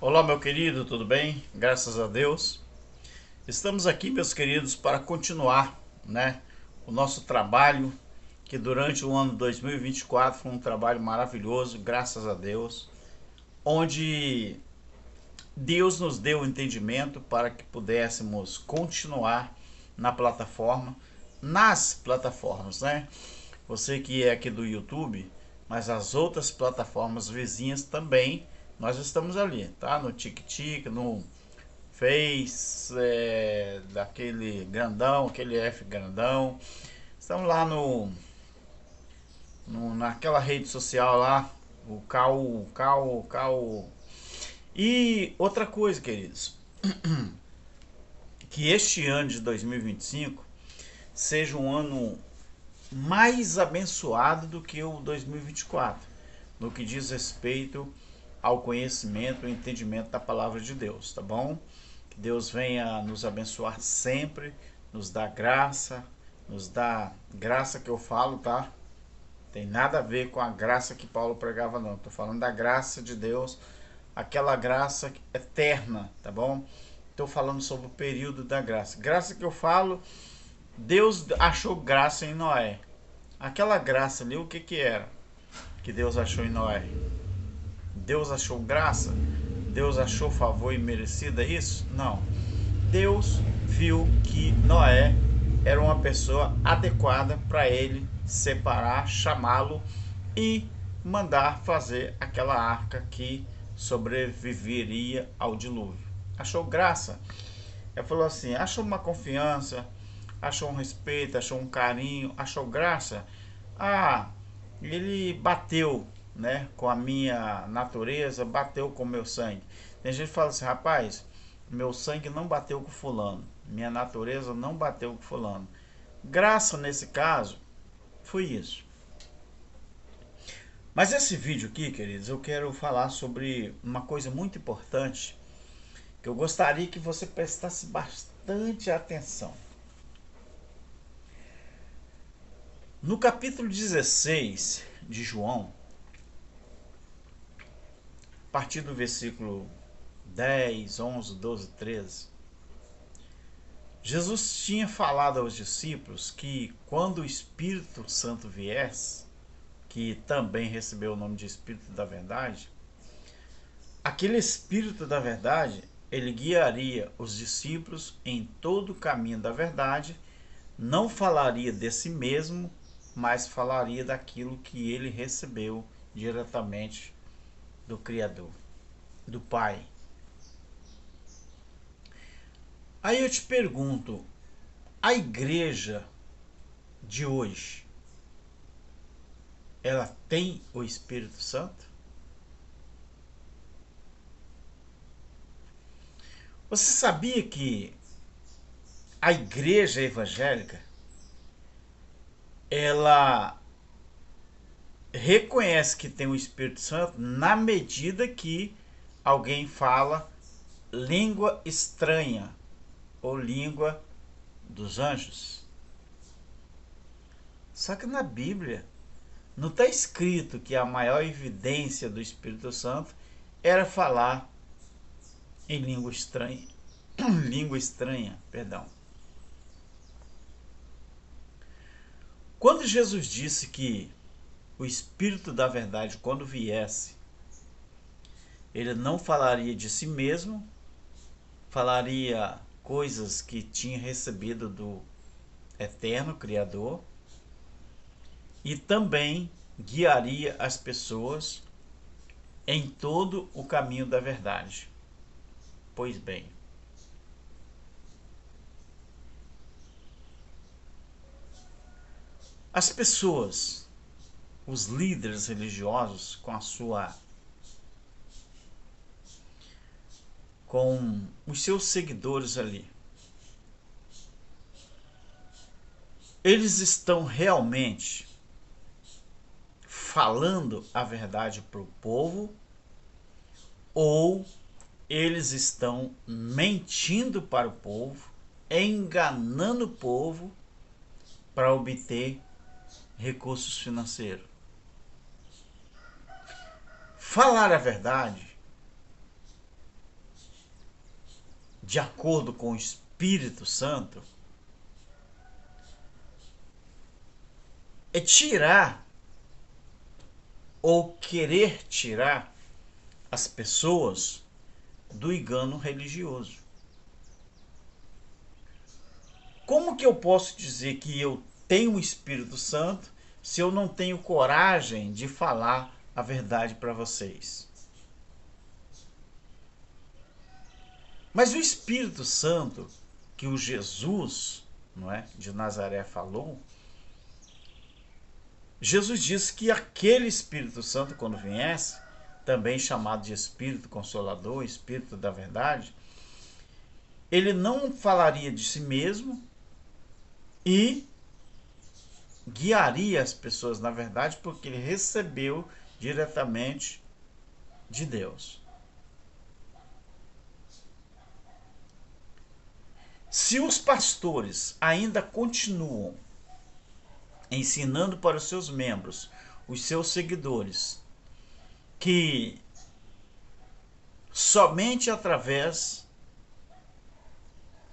Olá, meu querido, tudo bem? Graças a Deus. Estamos aqui, meus queridos, para continuar, o nosso trabalho, que durante o ano 2024 foi um trabalho maravilhoso, graças a Deus, onde Deus nos deu o entendimento para que pudéssemos continuar na plataforma, nas plataformas, né? Você que é aqui do YouTube, mas as outras plataformas vizinhas também, nós estamos ali, tá? No TikTok, no Face, daquele grandão, aquele F grandão. Estamos lá naquela rede social lá, o Cal. E outra coisa, queridos, que este ano de 2025 seja um ano mais abençoado do que o 2024, no que diz respeito ao conhecimento e entendimento da palavra de Deus, tá bom? Que Deus venha nos abençoar sempre, nos dá graça que eu falo, tá? Tem nada a ver com a graça que Paulo pregava, não. Tô falando da graça de Deus, aquela graça eterna, tá bom? Estou falando sobre o período da graça. Graça que eu falo, Deus achou graça em Noé. Aquela graça ali, o que que era que Deus achou em Noé? Deus achou graça? Deus achou favor imerecido, é isso? Não. Deus viu que Noé era uma pessoa adequada para ele separar, chamá-lo e mandar fazer aquela arca que sobreviveria ao dilúvio. Achou graça? Ele falou assim: achou uma confiança, achou um respeito, achou um carinho, achou graça. Ah, ele bateu, né, com a minha natureza, bateu com o meu sangue. Tem gente que fala assim: rapaz, meu sangue não bateu com fulano, minha natureza não bateu com fulano. Graça nesse caso foi isso. Mas esse vídeo aqui, queridos, eu quero falar sobre uma coisa muito importante que eu gostaria que você prestasse bastante atenção. No capítulo 16 de João, a partir do versículo 10, 11, 12, 13, Jesus tinha falado aos discípulos que quando o Espírito Santo viesse, que também recebeu o nome de Espírito da Verdade, aquele Espírito da Verdade, ele guiaria os discípulos em todo o caminho da verdade, não falaria de si mesmo, mas falaria daquilo que ele recebeu diretamente do Criador, do Pai. Aí eu te pergunto, a igreja de hoje, ela tem o Espírito Santo? Você sabia que a igreja evangélica, ela reconhece que tem o Espírito Santo na medida que alguém fala língua estranha ou língua dos anjos? Só que na Bíblia não está escrito que a maior evidência do Espírito Santo era falar em língua estranha, língua estranha, perdão. Quando Jesus disse que o Espírito da Verdade, quando viesse, ele não falaria de si mesmo, falaria coisas que tinha recebido do Eterno Criador e também guiaria as pessoas em todo o caminho da verdade. Pois bem, as pessoas, os líderes religiosos com os seus seguidores ali, eles estão realmente falando a verdade para o povo ou eles estão mentindo para o povo, enganando o povo para obter recursos financeiros? Falar a verdade de acordo com o Espírito Santo, é tirar ou querer tirar as pessoas do engano religioso. Como que eu posso dizer que eu tenho o Espírito Santo se eu não tenho coragem de falar a verdade para vocês? Mas o Espírito Santo que o Jesus, não é, de Nazaré falou, Jesus disse que aquele Espírito Santo, quando viesse, também chamado de Espírito Consolador, Espírito da Verdade, ele não falaria de si mesmo e guiaria as pessoas na verdade, porque ele recebeu diretamente de Deus. Se os pastores ainda continuam ensinando para os seus membros, os seus seguidores, que somente através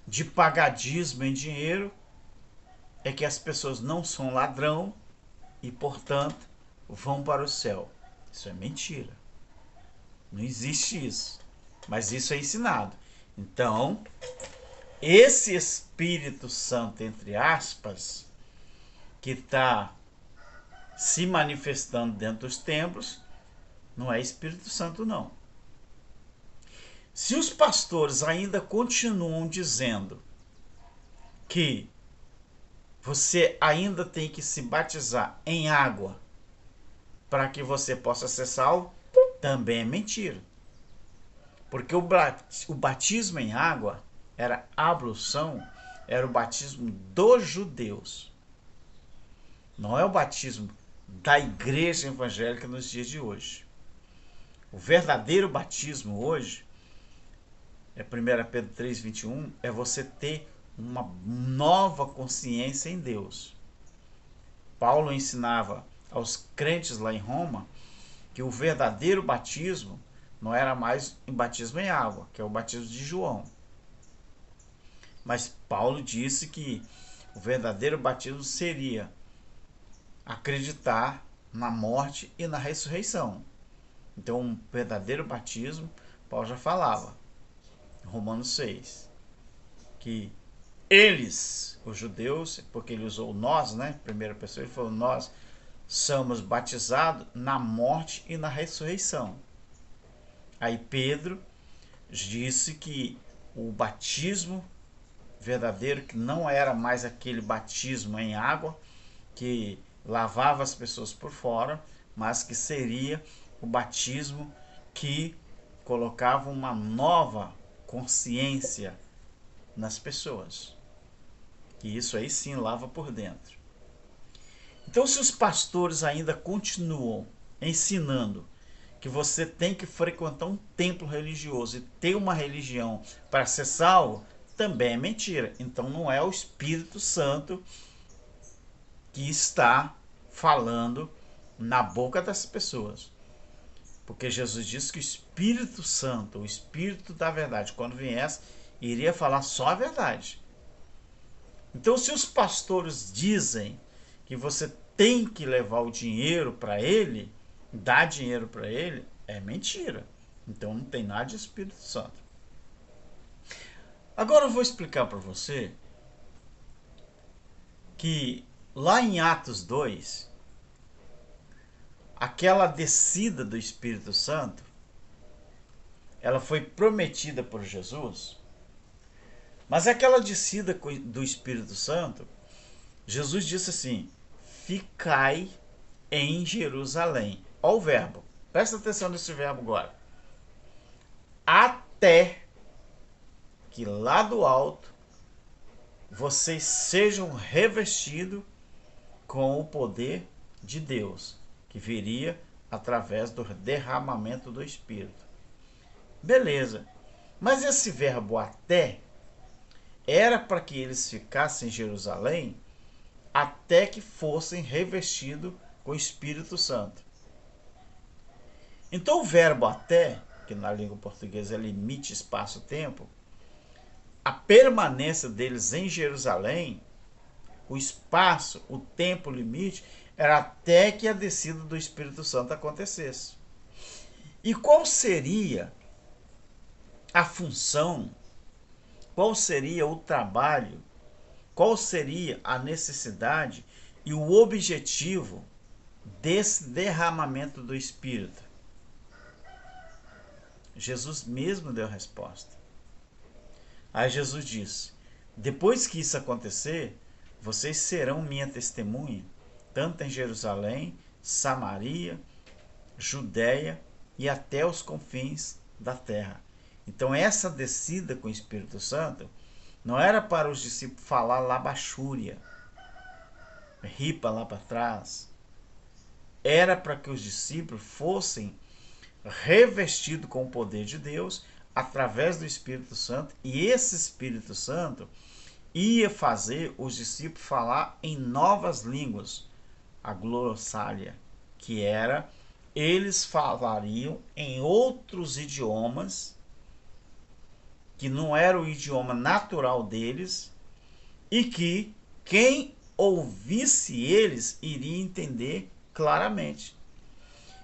de pagadismo em dinheiro é que as pessoas não são ladrão e, portanto, vão para o céu. Isso é mentira. Não existe isso. Mas isso é ensinado. Então, esse Espírito Santo, entre aspas, que está se manifestando dentro dos templos, não é Espírito Santo, não. Se os pastores ainda continuam dizendo que você ainda tem que se batizar em água para que você possa ser salvo, também é mentira. Porque o batismo em água era ablução, era o batismo dos judeus. Não é o batismo da igreja evangélica nos dias de hoje. O verdadeiro batismo hoje, é 1 Pedro 3,21, é você ter uma nova consciência em Deus. Paulo ensinava aos crentes lá em Roma que o verdadeiro batismo não era mais o batismo em água, que é o batismo de João. Mas Paulo disse que o verdadeiro batismo seria acreditar na morte e na ressurreição. Então, um verdadeiro batismo, Paulo já falava, em Romanos 6, que eles, os judeus, porque ele usou nós, né? Primeira pessoa, ele falou, nós somos batizados na morte e na ressurreição. Aí Pedro disse que o batismo verdadeiro, que não era mais aquele batismo em água, que lavava as pessoas por fora, mas que seria o batismo que colocava uma nova consciência nas pessoas. E isso aí sim lava por dentro. Então, se os pastores ainda continuam ensinando que você tem que frequentar um templo religioso e ter uma religião para ser salvo, também é mentira. Então não é o Espírito Santo que está falando na boca das pessoas. Porque Jesus disse que o Espírito Santo, o Espírito da verdade, quando viesse, iria falar só a verdade. Então, se os pastores dizem que você tem que levar o dinheiro para ele, dar dinheiro para ele, é mentira. Então não tem nada de Espírito Santo. Agora eu vou explicar para você que lá em Atos 2, aquela descida do Espírito Santo, ela foi prometida por Jesus, mas aquela descida do Espírito Santo, Jesus disse assim, ficai em Jerusalém. Olha o verbo, presta atenção nesse verbo agora. Até que lá do alto vocês sejam revestidos com o poder de Deus, que viria através do derramamento do Espírito. Beleza, mas esse verbo até era para que eles ficassem em Jerusalém até que fossem revestidos com o Espírito Santo. Então o verbo até, que na língua portuguesa é limite espaço-tempo, a permanência deles em Jerusalém, o espaço, o tempo limite, era até que a descida do Espírito Santo acontecesse. E qual seria a função, qual seria o trabalho, qual seria a necessidade e o objetivo desse derramamento do Espírito? Jesus mesmo deu a resposta. Aí Jesus disse: depois que isso acontecer, vocês serão minha testemunha, tanto em Jerusalém, Samaria, Judéia e até os confins da terra. Então essa descida com o Espírito Santo não era para os discípulos falar labachúria, ripa lá para trás. Era para que os discípulos fossem revestidos com o poder de Deus através do Espírito Santo, e esse Espírito Santo ia fazer os discípulos falar em novas línguas, a glossália, que era, eles falariam em outros idiomas, que não era o idioma natural deles, e que quem ouvisse eles iria entender claramente.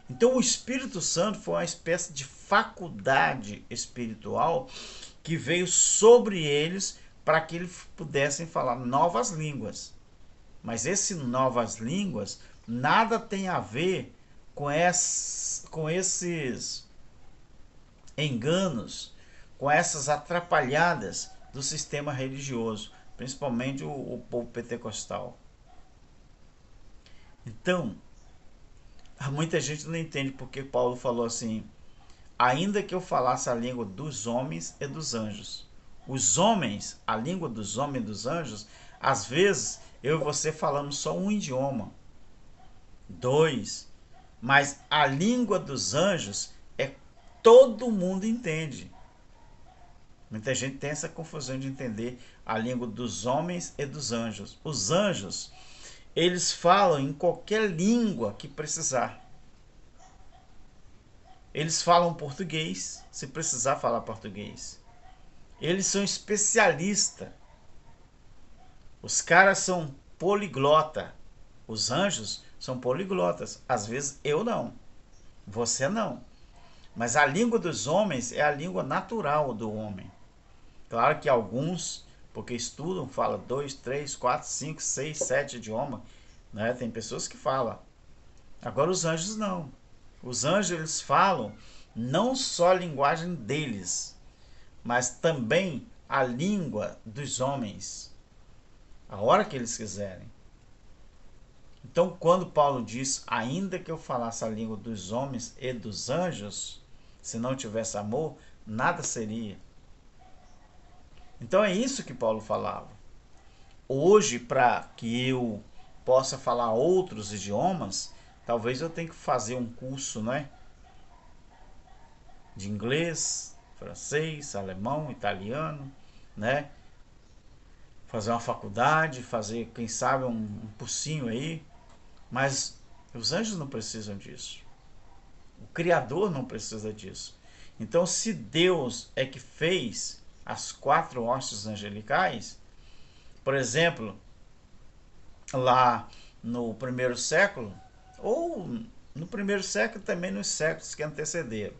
Então o Espírito Santo foi uma espécie de faculdade espiritual que veio sobre eles para que eles pudessem falar novas línguas. Mas esses novas línguas nada tem a ver com esses enganos, com essas atrapalhadas do sistema religioso, principalmente o povo pentecostal. Então, muita gente não entende porque Paulo falou assim: ainda que eu falasse a língua dos homens e dos anjos. Os homens, a língua dos homens e dos anjos, às vezes eu e você falamos só um idioma, dois, mas a língua dos anjos é todo mundo entende. Muita gente tem essa confusão de entender a língua dos homens e dos anjos. Os anjos, eles falam em qualquer língua que precisar. Eles falam português, se precisar falar português. Eles são especialistas. Os caras são poliglota. Os anjos são poliglotas. Às vezes eu não. Você não. Mas a língua dos homens é a língua natural do homem. Claro que alguns, porque estudam, falam 2, 3, 4, 5, 6, 7 idiomas. Né? Tem pessoas que falam. Agora os anjos não. Os anjos, eles falam não só a linguagem deles, mas também a língua dos homens, a hora que eles quiserem. Então, quando Paulo diz, ainda que eu falasse a língua dos homens e dos anjos, se não tivesse amor, nada seria. Então é isso que Paulo falava. Hoje, para que eu possa falar outros idiomas, talvez eu tenha que fazer um curso, né, de inglês, francês, alemão, italiano, né? Fazer uma faculdade, fazer, quem sabe, um cursinho aí. Mas os anjos não precisam disso. O Criador não precisa disso. Então, se Deus é que fez as 4 hostes angelicais, por exemplo, lá no primeiro século, ou no primeiro século também nos séculos que antecederam,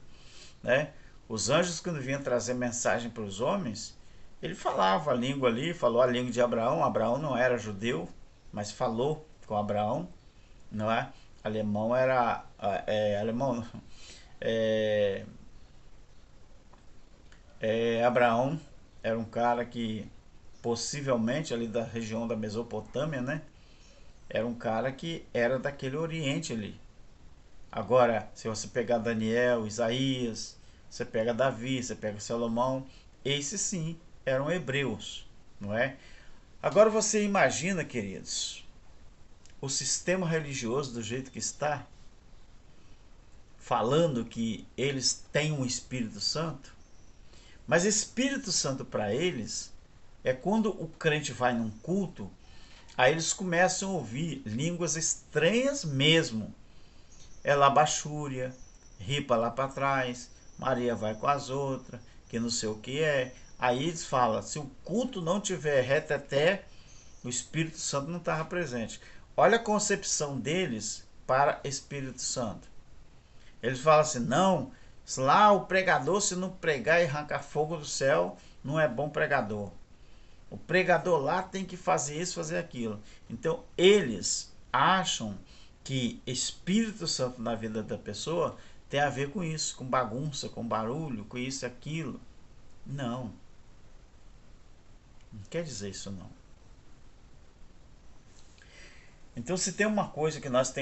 né? Os anjos, quando vinham trazer mensagem para os homens, ele falava a língua ali, falou a língua de Abraão. Abraão não era judeu, mas falou com Abraão, não é? Alemão era alemão. Abraão era um cara que possivelmente ali da região da Mesopotâmia, né? Era um cara que era daquele Oriente ali. Agora, se você pegar Daniel, Isaías, você pega Davi, você pega Salomão, esses sim eram hebreus, não é? Agora você imagina, queridos, o sistema religioso do jeito que está, falando que eles têm um Espírito Santo, mas Espírito Santo para eles é quando o crente vai num culto, aí eles começam a ouvir línguas estranhas mesmo. É labachúria, ripa lá para trás, Maria vai com as outras, que não sei o que é. Aí eles falam, se o culto não tiver reteté, o Espírito Santo não estava presente. Olha a concepção deles para Espírito Santo. Eles falam assim, não, lá o pregador, se não pregar e arrancar fogo do céu, não é bom pregador. O pregador lá tem que fazer isso, fazer aquilo. Então, eles acham que Espírito Santo na vida da pessoa tem a ver com isso, com bagunça, com barulho, com isso e aquilo. Não. Não quer dizer isso não. Então, se tem uma coisa que nós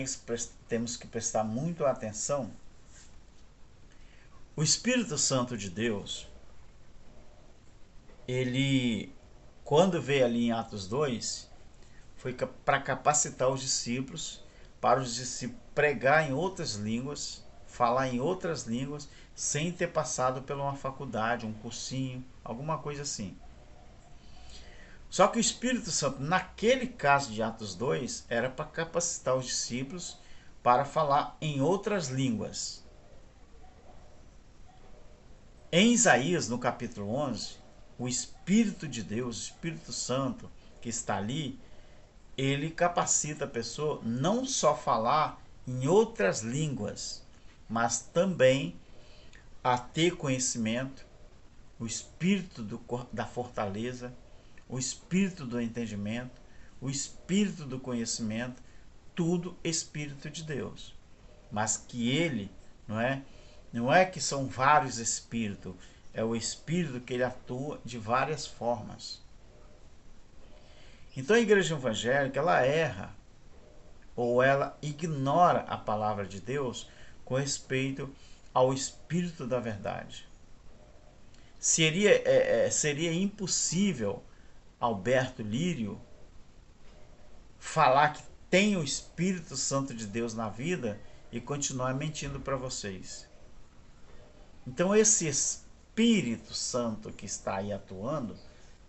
temos que prestar muito atenção, o Espírito Santo de Deus, ele, quando veio ali em Atos 2, foi para capacitar os discípulos, para os discípulos pregar em outras línguas, falar em outras línguas, sem ter passado por uma faculdade, um cursinho, alguma coisa assim. Só que o Espírito Santo, naquele caso de Atos 2, era para capacitar os discípulos para falar em outras línguas. Em Isaías, no capítulo 11, o Espírito de Deus, o Espírito Santo que está ali, ele capacita a pessoa não só a falar em outras línguas, mas também a ter conhecimento, o espírito da fortaleza, o espírito do entendimento, o espírito do conhecimento, tudo espírito de Deus. Mas que ele, não é que são vários espíritos, é o espírito que ele atua de várias formas. Então a igreja evangélica, ela erra ou ela ignora a palavra de Deus com respeito ao espírito da verdade. Seria impossível Alberto Lírio falar que tem o Espírito Santo de Deus na vida e continuar mentindo para vocês. Então esse Espírito Santo que está aí atuando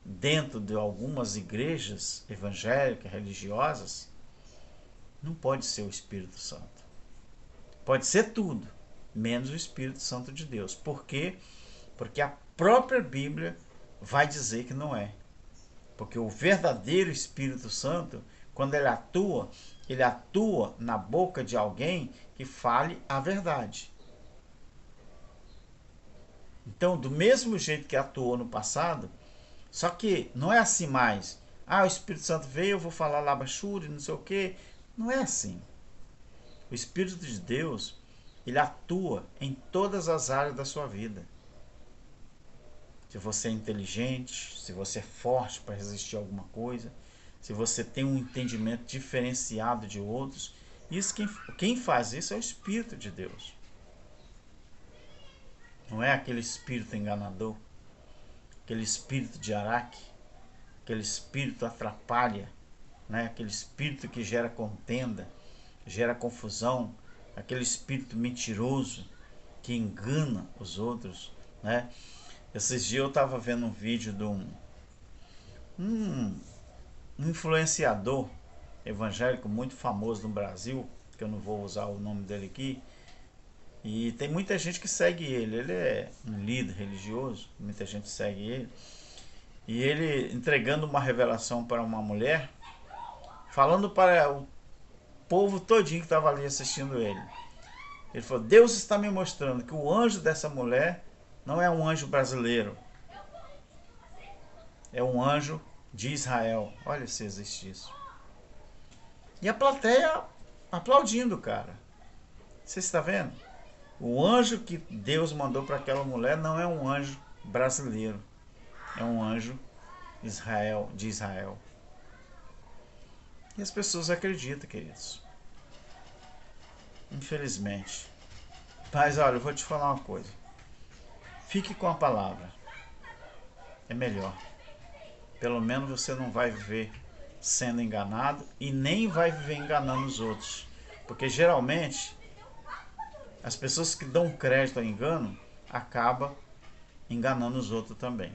dentro de algumas igrejas evangélicas, religiosas, não pode ser o Espírito Santo. Pode ser tudo, menos o Espírito Santo de Deus. Por quê? Porque a própria Bíblia vai dizer que não é. Porque o verdadeiro Espírito Santo, quando ele atua na boca de alguém que fale a verdade. Então, do mesmo jeito que atuou no passado, só que não é assim mais. O Espírito Santo veio, eu vou falar labachuri, não sei o quê. Não é assim. O Espírito de Deus, ele atua em todas as áreas da sua vida. Se você é inteligente, se você é forte para resistir a alguma coisa, se você tem um entendimento diferenciado de outros, isso quem faz isso é o Espírito de Deus. Não é aquele espírito enganador, aquele espírito de Araque, aquele espírito atrapalha, aquele espírito que gera contenda, gera confusão, aquele espírito mentiroso que engana os outros. Esses dias eu estava vendo um vídeo de um influenciador evangélico muito famoso no Brasil, que eu não vou usar o nome dele aqui, e tem muita gente que segue ele. Ele é um líder religioso, muita gente segue ele, e ele entregando uma revelação para uma mulher, falando para o povo todinho que estava ali assistindo ele. Ele falou: Deus está me mostrando que o anjo dessa mulher não é um anjo brasileiro, é um anjo de Israel. Olha se existe isso. E a plateia aplaudindo, cara. Você está vendo? O anjo que Deus mandou para aquela mulher não é um anjo brasileiro, é um anjo de Israel. E as pessoas acreditam, queridos. Infelizmente. Mas olha, eu vou te falar uma coisa. Fique com a palavra. É melhor. Pelo menos você não vai viver sendo enganado e nem vai viver enganando os outros. Porque geralmente as pessoas que dão crédito ao engano acabam enganando os outros também.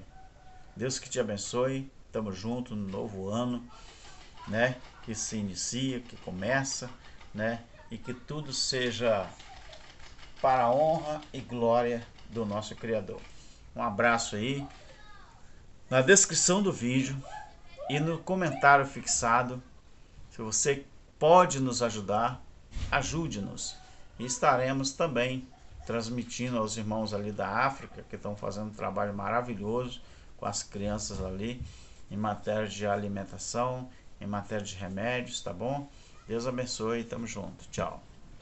Deus que te abençoe. Tamo junto no novo ano, que se inicia, que começa, e que tudo seja para a honra e glória do nosso Criador. Um abraço aí. na descrição do vídeo e no comentário fixado. Se você pode nos ajudar, ajude-nos. E estaremos também transmitindo aos irmãos ali da África, que estão fazendo um trabalho maravilhoso com as crianças ali, em matéria de alimentação, em matéria de remédios, tá bom? Deus abençoe, tamo junto, tchau.